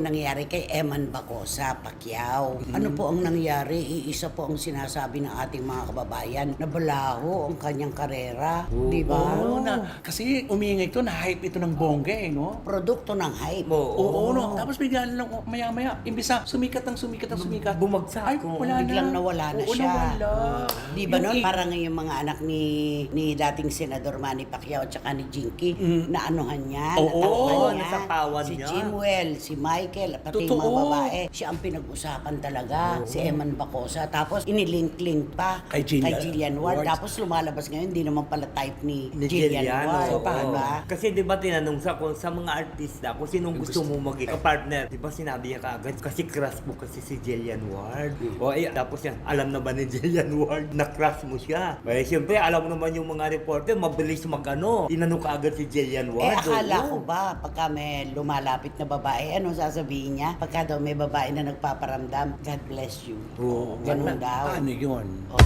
Nangyari kay Eman Bacosa, Pacquiao. Ano po ang nangyari? Iisa po ang sinasabi ng ating mga kababayan na balaho ang kanyang karera. Di ba? Oo, kasi umiingay ito, na-hype ito ng bongga no? Produkto ng hype. Oo, no? Tapos bigla lang, maya-maya, imbis na sumikat ng sumikat. Bumagsak. Ay, wala na. Biglang nawala na Oo, siya. nawala. Di ba Yung nun? Parang yung mga anak ni dating Senador Manny Pacquiao at saka ni Jinky, na anuhan niya, Oo, natawan niya. nasapawan Si niya. Jimwell, si Michael, pati yung mga Totoo. babae. Siya ang pinag-usapan talaga, si Eman Bacosa. Tapos inilink-link pa Kay Jillian Ward. Ward. Tapos lumalabas ngayon, hindi naman pala type ni Ni Jillian Jillian, Ward. oo. Diba? Kasi di ba tinanong sa mga artista kung sinong gusto mo maging partner. Di ba sinabi niya kaagad kasi crush mo kasi si Jillian Ward. O ay, tapos yan, alam na ba ni Jillian Ward na crush mo siya? Eh siyempre alam mo naman yung mga reporter, mabilis magano. Tinanong kaagad si Jillian Ward. Akala oo. ko ba, pagka may lumalapit na babae, ano sasabihin niya? Pagka daw may babae na nagpaparamdam, God bless you. Oo. Ganun daw. Ano yun? Oh.